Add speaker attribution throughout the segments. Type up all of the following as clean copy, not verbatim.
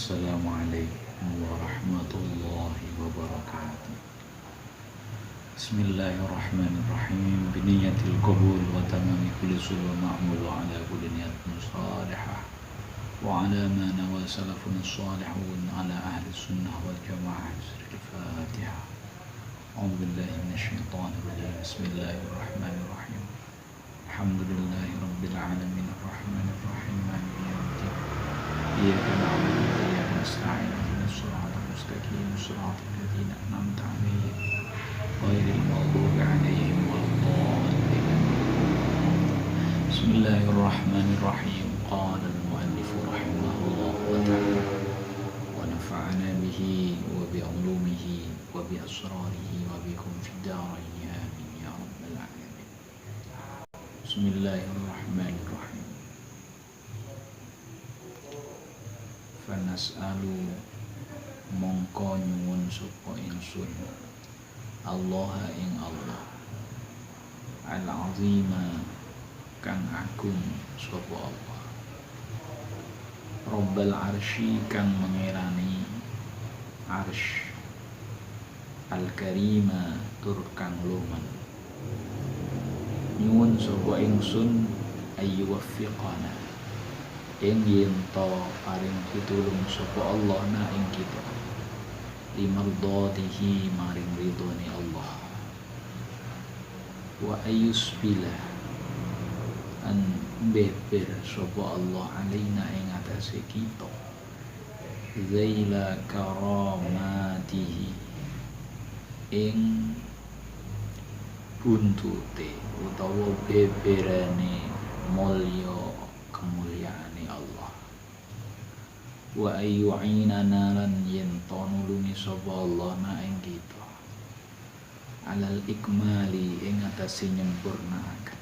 Speaker 1: Assalamualaikum warahmatullahi wabarakatuh. Bismillahirrahmanirrahim. Biniyatil qabul wa tamami kulli sulwa ma'mul wa ala kulli niyatin salihah wa ala ma nawa salafun salihun ala ahli sunnah wal jamaah. Al-Fatiha. A'udzu billahi minasyaitonir rajim. Bismillahirrahmanirrahim. Alhamdulillahi rabbil alamin arrahmanir rahim maliki yaumiddin. Iyyaka na'budu wa iyyaka nasta'in ihdinas siratal mustaqim siratal ladzina an'amta 'alaihim ghairil maghdubi 'alaihim waladdallin. Bismillahirrahmanirrahim. Qala al-mu'allif rahimahullah wa ta'ala wa nafa'ana bihi wa bi 'ulumihi wa bi asrarihi wa bikum fid dharain amin ya rabbal alamin. Bismillahirrahmanirrahim. Fanas'alu mongko nyuwun sapa ingsun Allah ing Allah al-azima kang agung sapa Allah Rabbal arsy kang mengerani arsy al-karima tur kang luman nyuwun sapa ingsun ayyuwaffiqana ing yen to paring pitulung sapa Allah na ing kita limardatihi maring ridhone Allah wa ayusbila an beber sapa Allah alaina ing atase kita zaila karamatihi ing buntute utawa beberane mulya kemuliaane Allah wa ayyu'inana lan yen to nulungi sapa Allah na ing kita alal ikmali ing atase nyempurnaaken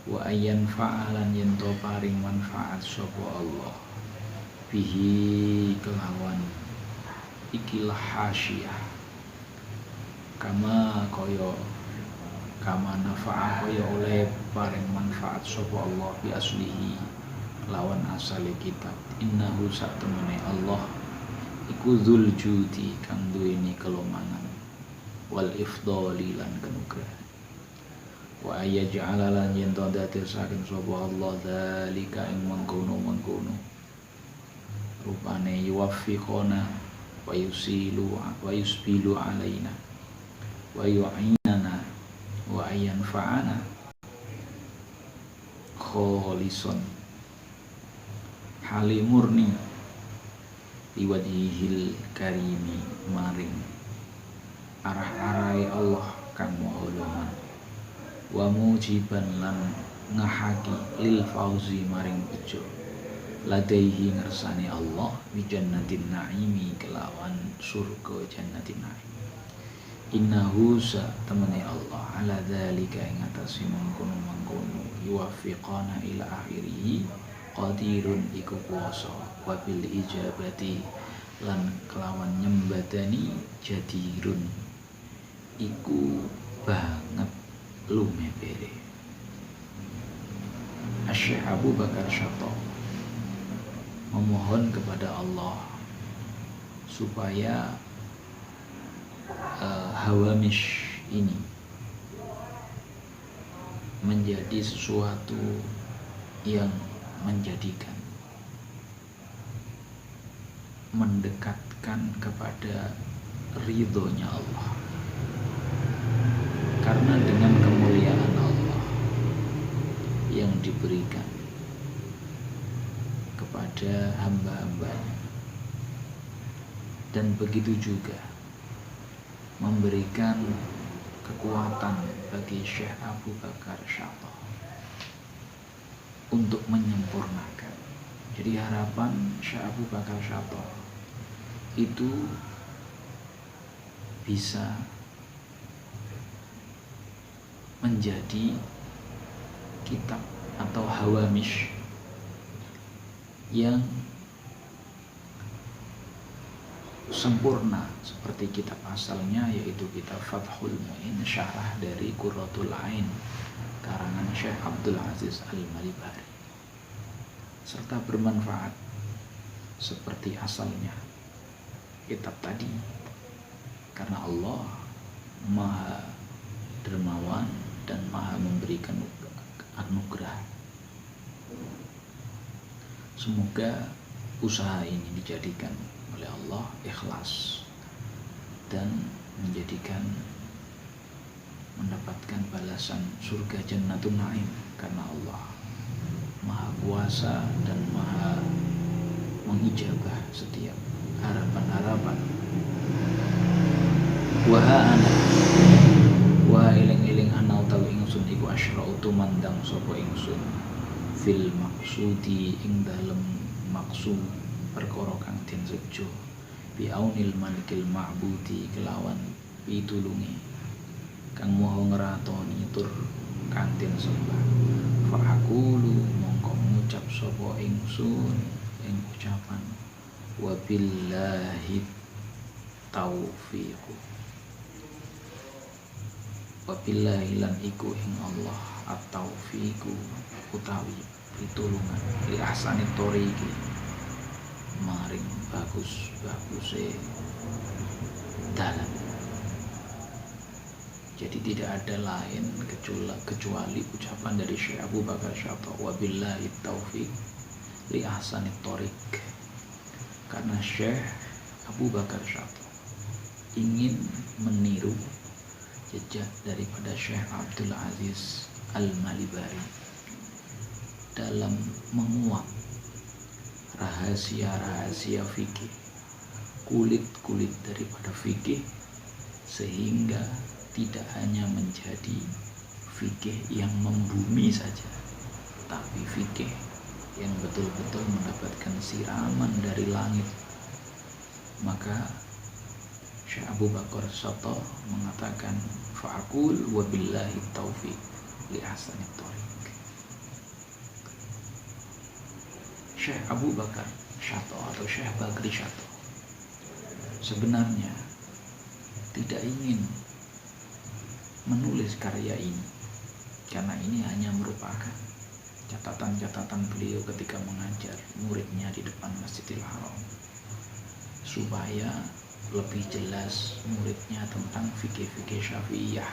Speaker 1: wa ayyan fa'alan yen to paring manfaat sapa Allah bihi kelawan ikilah hasyah kama nafa'a kaya oleh paring manfaat sapa Allah bi aslihi lawan asale kitab innahu satemene Allah iku dzul judi kang duweni kelomangan wal ifdali lan kanugrahan wa ayaj'ala lan yen to dadosaken sapa Allah dzalika ing mengkono-mengkono rupane yuwaffiqona wa yusbilu alaina wa yu'inana wa ayanfa'ana kholison hali murni liwadihil karimi maring arah-arai Allah kang maha luman wa mujiban lan ngahaki lil fauzi maring bejo ladaihi ngersani Allah bi jannatin naimi kelawan surga jannatin naim. Innahu sa temene Allah ala dzalika ing atase mangkono-mangkono yuwaffiqana ila akhirih qadirun iku kuwasa wa bil ijabati lan kelawan nyembadani jadirun iku banget lumebere. Asy-Syaikh Abu Bakar Syato memohon kepada Allah supaya hawamish ini menjadi sesuatu yang menjadikan mendekatkan kepada ridhonya Allah, karena dengan kemuliaan Allah yang diberikan kepada hamba-hambanya dan begitu juga memberikan kekuatan bagi Syekh Abu Bakar Syato untuk menyempurnakan. Jadi harapan Syekh Abu Bakar Syato itu bisa menjadi kitab atau hawamish yang sempurna seperti kitab asalnya, yaitu kitab Fathul Mu'in syarah dari Qurratul Ain karangan Syekh Abdul Aziz Al-Malibari, serta bermanfaat seperti asalnya kitab tadi, karena Allah Maha dermawan dan Maha memberikan anugerah. Semoga usaha ini dijadikan oleh Allah ikhlas dan mendapatkan balasan surga Jannatun Naim, karena Allah Maha kuasa dan Maha mengijabah setiap harapan-harapan. Wa eling-eling ana utawi ingsun iku asyra'utu mandang sapa ingsun fil maksudi ing dalem maksud perkara kang den sejo bi aunil malikil ma'budi kelawan pitulungi kang moho ngratoni tur kang den sembah. Fa aqulu mongko ngucap sapa ingsun ing ucapan wabillahi taufiq. Wabillahi lan iku ing Allah at-taufiqu utawi pitulungan li ahsanit thoriqi maring baguse dalan. Jadi tidak ada lain kecuali ucapan dari Syekh Abu Bakar Syato, wabillahi taufiq li ahsanit thoriq. Karena Syekh Abu Bakar Syato ingin meniru jejak daripada Syekh Abdul Aziz Al-Malibari dalam menguak rahasia-rahasia fikih, kulit-kulit daripada fikih, sehingga tidak hanya menjadi fikih yang membumi saja, tapi fikih yang betul-betul mendapatkan siraman dari langit. Maka Syekh Abu Bakar Syato mengatakan fa'akul wabillahi taufiq li ahsanit thoriq. Syekh Abu Bakar Syato atau Syekh Bakri Syato sebenarnya tidak ingin menulis karya ini, karena ini hanya merupakan catatan-catatan beliau ketika mengajar muridnya di depan Masjidil Haram, supaya lebih jelas muridnya tentang fikih-fikih Syafi'iyah,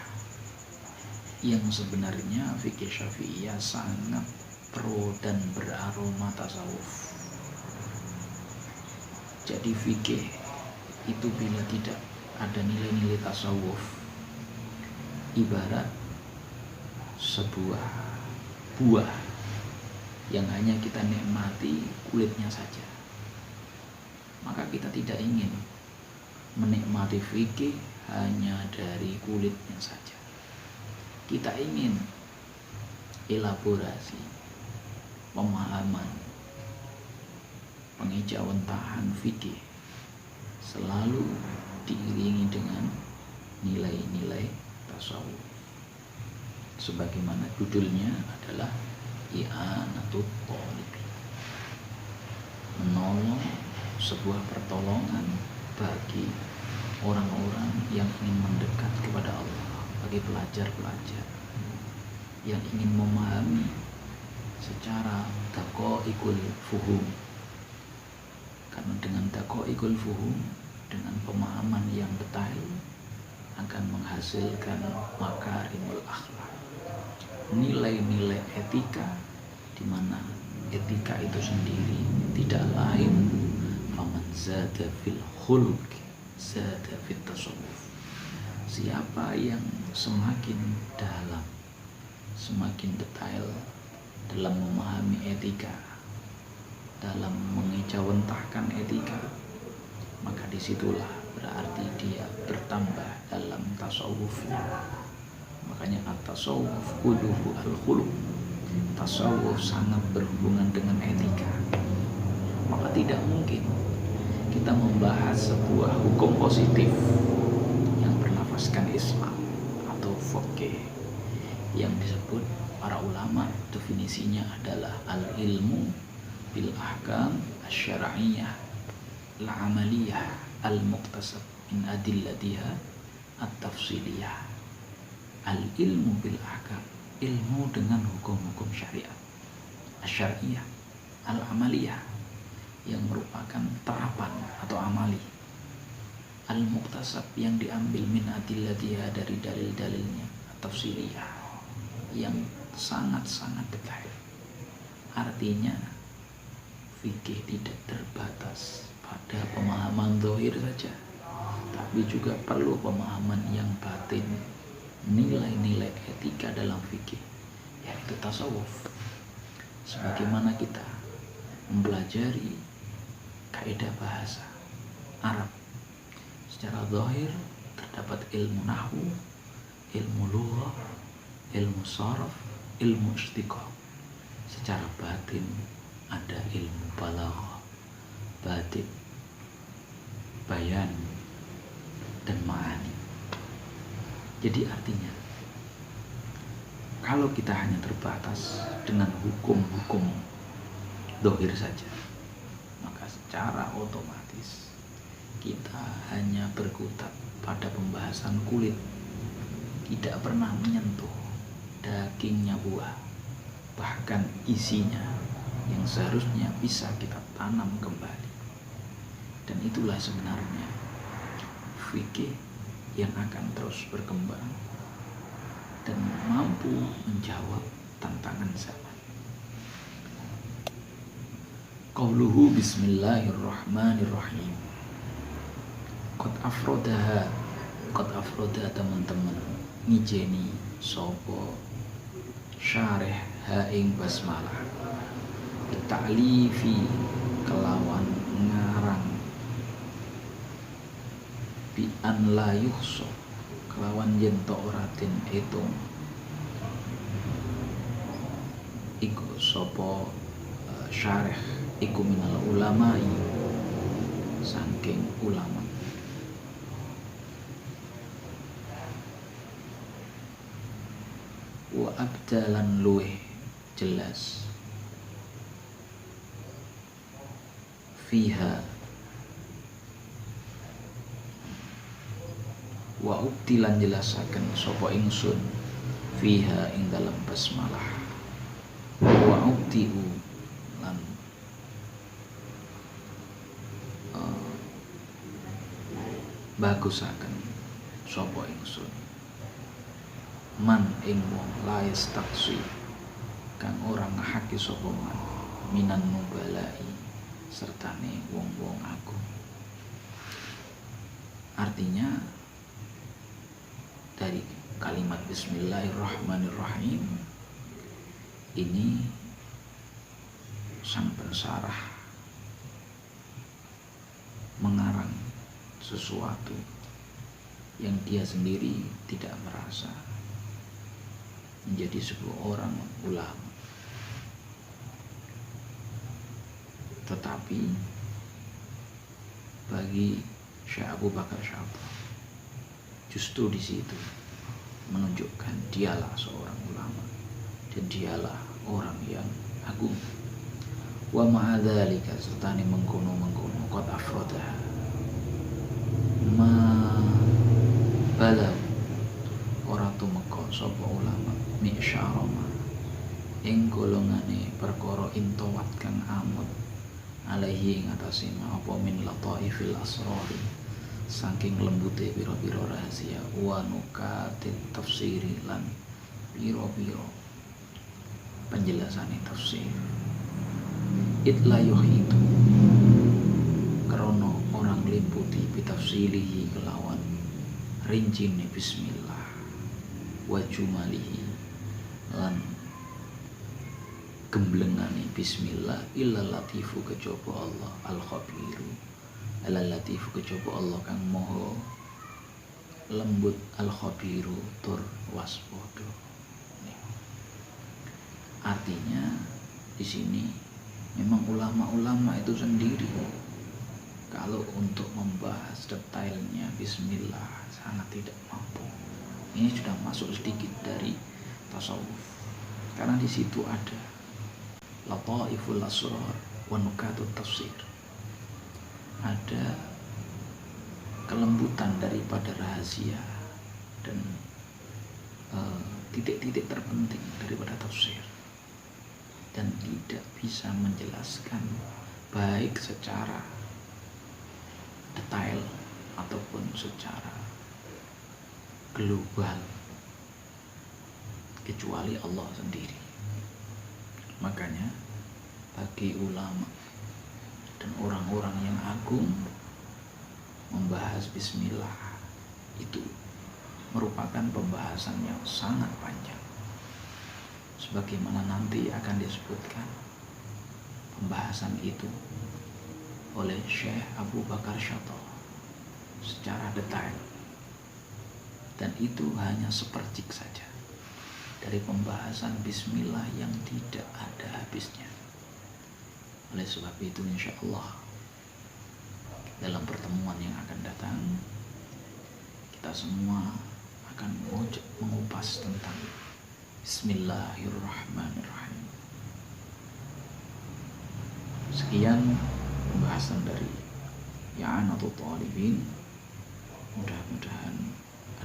Speaker 1: yang sebenarnya fikih Syafi'iyah sangat pro dan beraroma tasawuf. Jadi fikih itu bila tidak ada nilai-nilai tasawuf, ibarat sebuah buah yang hanya kita nikmati kulitnya saja. Maka kita tidak ingin menikmati fikih hanya dari kulitnya saja. Kita ingin elaborasi, pemahaman, penghijauan tahan fikih selalu diiringi dengan nilai-nilai tasawuf. Sebagaimana judulnya adalah i'anatut thalibin, menolong, sebuah pertolongan bagi orang-orang yang ingin mendekat kepada Allah, bagi pelajar-pelajar yang ingin memahami secara daqaiqul fuhum. Karena dengan daqaiqul fuhum, dengan pemahaman yang detail, akan menghasilkan makarimul akhlak, nilai-nilai etika, di mana etika itu sendiri tidak lain faman zada fil khuluq zada fit tasawuf. Siapa yang semakin dalam, semakin detail dalam memahami etika, dalam mengejawantahkan etika, maka disitulah berarti dia bertambah dalam tasawufnya. Makanya at-tasawuf quluhu al-khuluq, tasawuf sangat berhubungan dengan etika. Maka tidak mungkin kita membahas sebuah hukum positif yang bernafaskan Islam atau fikih, yang disebut para ulama definisinya adalah al-ilmu bil ahkam asy-syar'iyyah al-amaliyah al-muqtasab min adillatiha at-tafsiliyah. Al-ilmu bil ahkam, ilmu dengan hukum-hukum syariat, asy-syar'iyyah al-amaliyah, yang merupakan terapan atau amali, al-muktasab yang diambil min adillatiha dari dalil-dalilnya tafsiriyah yang sangat-sangat detail. Artinya fikih tidak terbatas pada pemahaman zahir saja, tapi juga perlu pemahaman yang batin, nilai-nilai etika dalam fikih, yaitu tasawuf. Sebagaimana kita mempelajari kaidah bahasa Arab secara zahir, terdapat ilmu nahwu, ilmu lughah, ilmu sharaf, ilmu istiqah. Secara batin ada ilmu balaghah, batin, bayan, dan ma'ani. Jadi artinya, kalau kita hanya terbatas dengan hukum-hukum zahir saja, maka secara otomatis kita hanya berkutat pada pembahasan kulit, tidak pernah menyentuh dagingnya buah, bahkan isinya yang seharusnya bisa kita tanam kembali. Dan itulah sebenarnya fikih yang akan terus berkembang dan mampu menjawab tantangan zaman. Qauluhu bismillahirrahmanirrahim. Qad afroda teman-teman ngijeni sopo syarih ha ing basmalah ta'lifi kelawan ngarang bi an la yuhsa kelawan yen to ora den hitung iku sapa syarih iku minal ulama saking ulama. Wa abdalan luweh jelas fiha wa ubtilan jelasaken sapa ingsun fiha ing dalam basmalah wa ubtiu lan bagusaken sapa ingsun man ing wong lais taksi kang ora ngahake sapa man minan nubalai sertane wong-wong agung. Artinya dari kalimat bismillahirrahmanirrahim ini sang pensarah mengarang sesuatu yang dia sendiri tidak merasa menjadi sebuah orang ulama, tetapi bagi Syekh Abu Bakar Syabah justru di situ menunjukkan dialah seorang ulama dan dialah orang yang agung. Wa ma'adzalika sertane mengkono-mengkono qad afroda ma balau ora tumeka sapa ulama mi'syarama ing golongane perkara intawat kang amut alaihi ing atase apa min lataifil asrari saking lembute pira-pira rahasia wa nukatit tafsiri lan pira-pira penjelasane tafsir itla yuhitu krana orang liputi bitafsilihi kelawan rincine bismillah wa jumalihi lan gemblengane bismillah illa latifu kejaba Allah al khabiru ala latifu kejaba Allah kang maha lembut al khabiru tur waspada. Artinya di sini memang ulama-ulama itu sendiri kalau untuk membahas detailnya bismillah sangat tidak mampu. Ini sudah masuk sedikit dari tasawuf karena di situ ada lataiful asrar wa nukatut tafsir, ada kelembutan daripada rahasia dan titik-titik terpenting daripada tafsir, dan tidak bisa menjelaskan baik secara detail ataupun secara global, kecuali Allah sendiri. Makanya bagi ulama dan orang-orang yang agung, membahas bismillah itu merupakan pembahasan yang sangat panjang, sebagaimana nanti akan disebutkan pembahasan itu oleh Syekh Abu Bakar Syato secara detail, dan itu hanya sepercik saja dari pembahasan bismillah yang tidak ada habisnya. Oleh sebab itu insya Allah dalam pertemuan yang akan datang kita semua akan mengupas tentang Bismillahirrahmanirrahim. Sekian pembahasan dari I'anatul Talibin, mudah-mudahan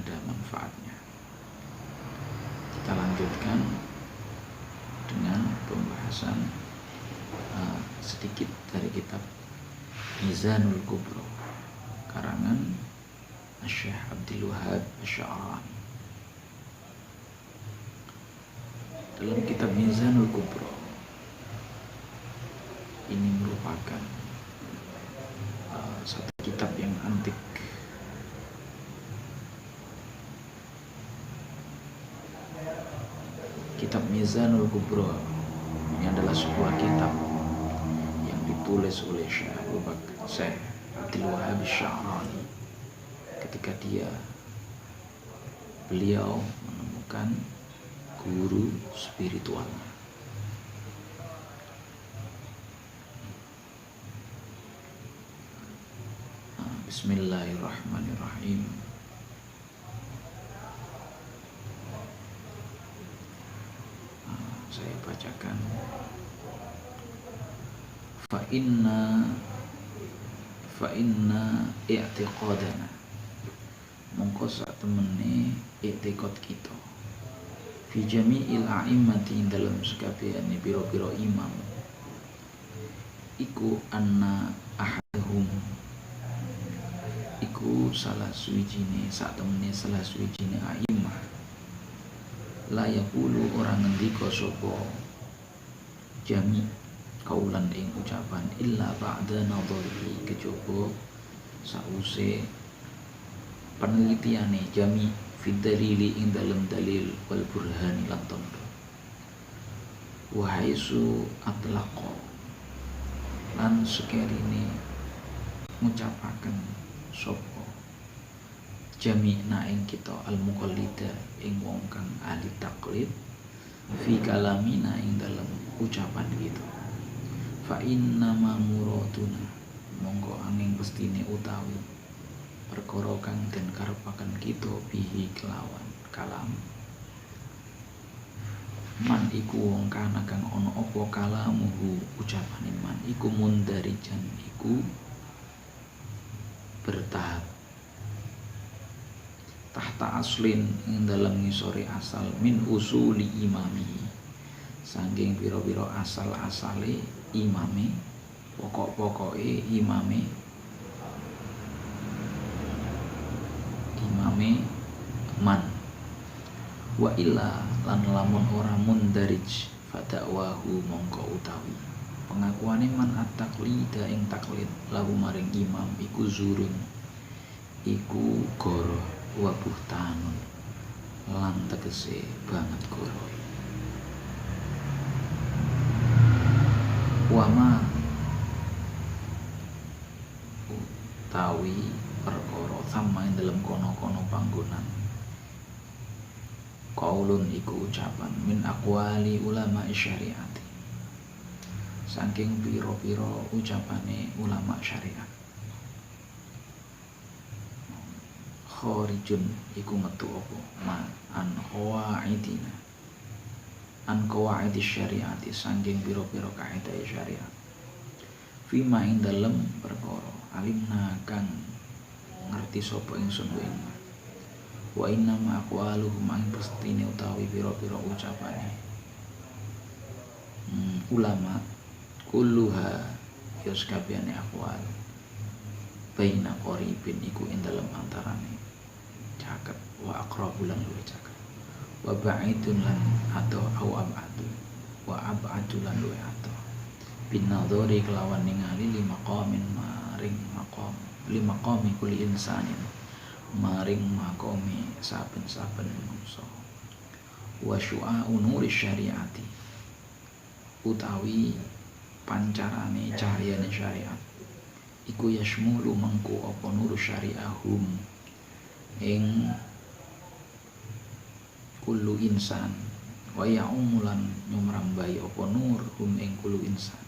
Speaker 1: ada manfaatnya. Kita lanjutkan dengan pembahasan sedikit dari kitab Mizanul Kubro karangan Syekh Abdul Wahab Asy'arani. Dalam kitab Mizanul Kubro ini merupakan satu kitab yang antik. Kitab Mizanul Kubro ini adalah sebuah kitab yang ditulis oleh Syekh Abdul Wahab Asy'arani ketika beliau menemukan guru spiritualnya. Bismillahirrahmanirrahim. Saya bacakan. Fa inna i'tiqadana, mongko sak temene i'tiqad kita fi jami'il a'immati dalam sekabehane pira-pira imam iku anna ahadhum iku salah suwijine sak temene salah suwijine a'immah la yaqulu orang ngendika sapa jami kaulan ing ucapan illa ba'da nadhari kejaba sause penelitiane jami fidalili ing dalam dalil wal burhani lan tondo wahaisu atlaqo lan sekerine ngucapaken sapa jami'na ing kita al muqallida ing wong kang ahli taklid fi kalamina ing dalam ucapan kita fa inna ma muraduna monggo angin pestine utawi perkara kang den karepaken kita bihi kelawan kalam man iku wong kana kang ana apa kalamuhu ucapane man iku mundarijan iku bertahap tahta aslin ing dalam ngisori asal min usuli imami saking pira-pira asal-asale imame pokok-pokoke imame man wa illa lan lamun ora mundarij fadakwahu mongko utawi pengakuane man at-taqlida ing taklid lahu maring imam iku zurun iku goro wa buhtanun lan tegese banget goro wama utawi perkara sama ing dalam kono-kono panggonan qaulun iku ucapan min aqwali ulama syariati saking piro-piro ucapane ulama syariat kharijun iku metu apa ma an qawaidina an qawaidis syariati saking piro-piro kaidah syariat fima ing dalem perkara alimna kang ngerti sapa ingsun wa inna ma aqwaluhum ang pestine utawi pira-pira ucapane ulama kulluha ya sekabehane ahwal baina qaribin iku ing dalem antarane caket wa aqrabu lan luwih caket wa ba'idun lan atau au abadu wa abadu lan luwih atau bin nadhari kelawan ningali lima maqamin maring maqam lima maqami kulli insanin maring maqami saben-saben manungsa wa syu'a'u nuri syariati utawi pancarane cahyane syariat iku yasmulu mengku apa nur syariahum ing kullu insan wa ya'umulan nyumrambai apa nur hum ing kullu insan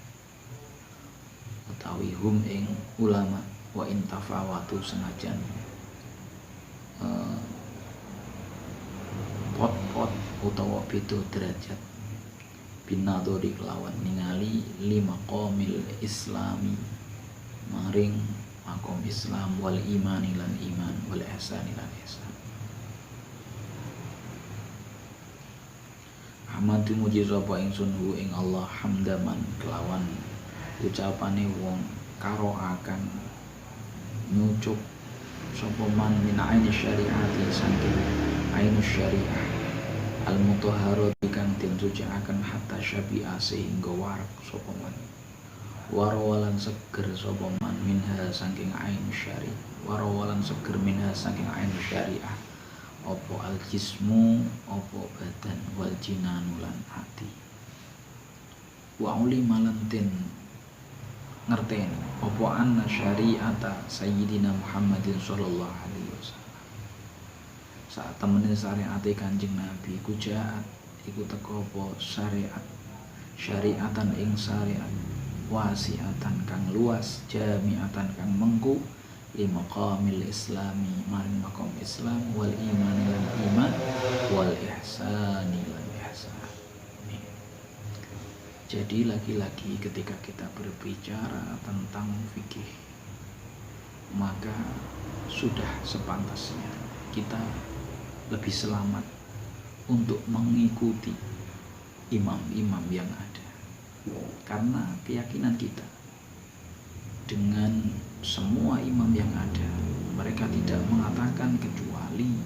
Speaker 1: utawi hum ing ulama wa intafawatu senajan pot-pot utawa beda derajat binadori kelawan ningali lima qomil islami maring makom Islam wal imani lan iman wal ihsani lan ihsan. Hamdu muji sapa ingsun hu ing Allah hamdaman kelawan ucapane wong karo akan nyucuk sapa man min aini syariati saking ainus syariah al mutahharati kang den sucikaken hatta syabi'a sehingga warak sapa man warawalan seger sapa man minha saking ainus syariah warawalan seger minha saking ainus syariah apa al jismu apa badan wal jinanu lan hati wa uli malantin ngerteni apa anna syariata sayyidina Muhammadin sallallahu alaihi wasallam saat temene syariate Kanjeng Nabi iku jaat iku teko apa syariatan ing syariat wasiatan kang luas jamiatan kang mengku li maqamil islami maring maqam Islam wal iman lan iman wal ihsani lan ihsan. Jadi lagi-lagi ketika kita berbicara tentang fikih maka sudah sepantasnya kita lebih selamat untuk mengikuti imam-imam yang ada, karena keyakinan kita dengan semua imam yang ada mereka tidak mengatakan kecuali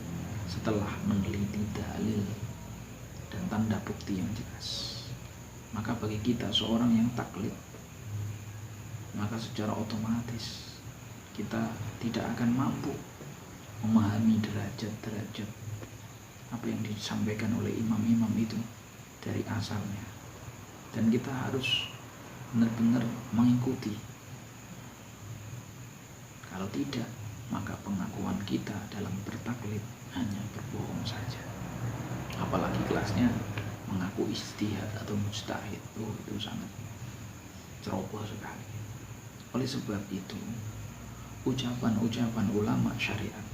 Speaker 1: setelah meneliti dalil dan tanda bukti yang jelas. Maka bagi kita seorang yang taklid, maka secara otomatis kita tidak akan mampu memahami derajat-derajat apa yang disampaikan oleh imam-imam itu dari asalnya, dan kita harus benar-benar mengikuti. Kalau tidak, maka pengakuan kita dalam bertaklid hanya berbohong saja. Apalagi kelasnya mengaku ijtihad atau mujtahid, itu sangat ceroboh sekali. Oleh sebab itu, ucapan-ucapan ulama syariat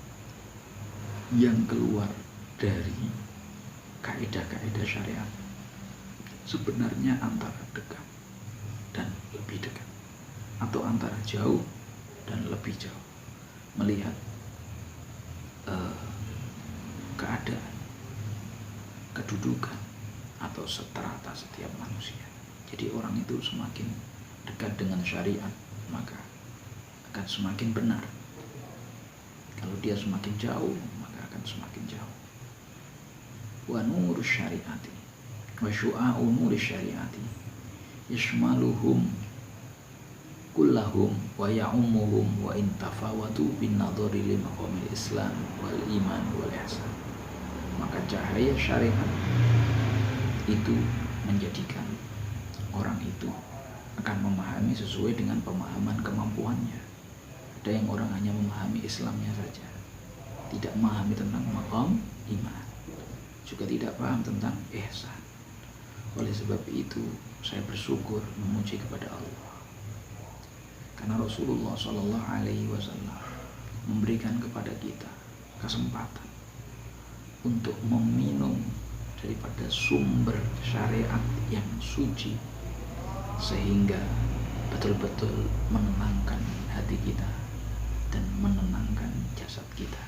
Speaker 1: yang keluar dari kaidah-kaidah syariat sebenarnya antara dekat dan lebih dekat, atau antara jauh dan lebih jauh melihat keadaan, kedudukan atau strata setiap manusia. Jadi orang itu semakin dekat dengan syariat maka akan semakin benar. Kalau dia semakin jauh maka akan semakin jauh. Wa nurus syariati wa syu'a'u nurus syariati yashmaluhum kullahum wa ya'umuhum wa intafawatu bin nadhari li maqamil Islam wal iman wal ihsan. Maka cahaya syariat itu menjadikan orang itu akan memahami sesuai dengan pemahaman kemampuannya. Ada yang orang hanya memahami Islamnya saja, tidak memahami tentang maqam iman, juga tidak paham tentang ihsan. Oleh sebab itu saya bersyukur memuji kepada Allah, karena Rasulullah Shallallahu Alaihi Wasallam memberikan kepada kita kesempatan untuk meminum daripada sumber syariat yang suci, sehingga betul-betul menenangkan hati kita dan menenangkan jasad kita.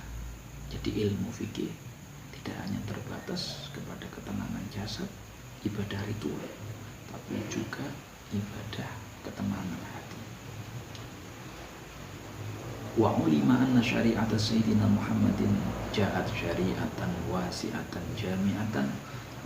Speaker 1: Jadi ilmu fikih tidak hanya terbatas kepada ketenangan jasad, ibadah ritual, tapi juga ibadah ketenangan hati. Wa ulima anna syari'ata sayyidina Muhammadin ja'at syari'atan wasi'atan jami'atan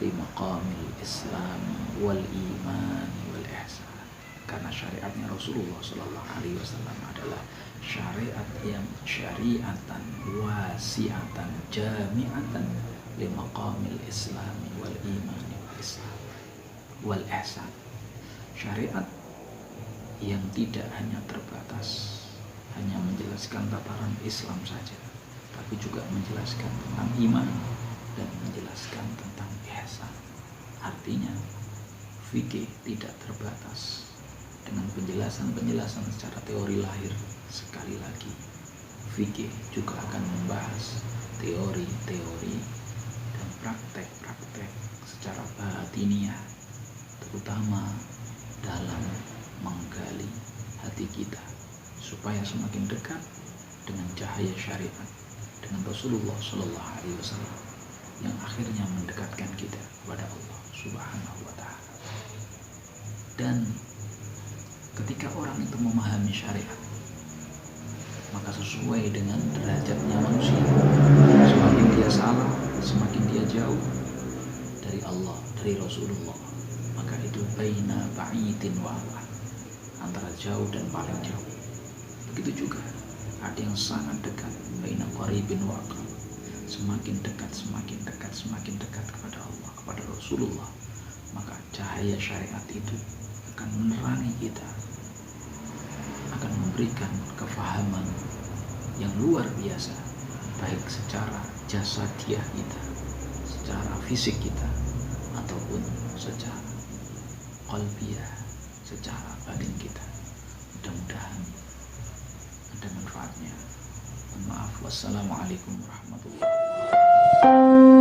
Speaker 1: li maqamil Islam wal iman wal ihsan. Karena syariatnya Rasulullah sallallahu alaihi wasallam adalah syariat yang syari'atan wasi'atan jami'atan li maqamil Islam wal iman wal ihsan. Syariat yang tidak hanya terbatas hanya menjelaskan tataran Islam saja, tapi juga menjelaskan tentang iman dan menjelaskan tentang ihsan. Artinya fikih tidak terbatas dengan penjelasan-penjelasan secara teori lahir. Sekali lagi, fikih juga akan membahas teori-teori dan praktek-praktek secara batiniah, terutama dalam menggali hati kita supaya semakin dekat dengan cahaya syariat, dengan Rasulullah Shallallahu Alaihi Wasallam yang akhirnya mendekatkan kita kepada Allah Subhanahu Wa Taala. Dan ketika orang itu memahami syariat, maka sesuai dengan derajatnya manusia, semakin dia salah, semakin dia jauh dari Allah, dari Rasulullah, maka itu baina ba'idin wa aqrab, antara jauh dan paling jauh. Begitu juga ada yang sangat dekat, baina qaribin wa aqrab, semakin dekat kepada Allah, kepada Rasulullah, maka cahaya syariat itu akan menerangi kita, akan memberikan kefahaman yang luar biasa, baik secara jasadiah kita, secara fisik kita, ataupun secara qalbiyah, secara batin kita. Mudah-mudahan ada manfaatnya. Maaf, wassalamualaikum warahmatullahi wabarakatuh.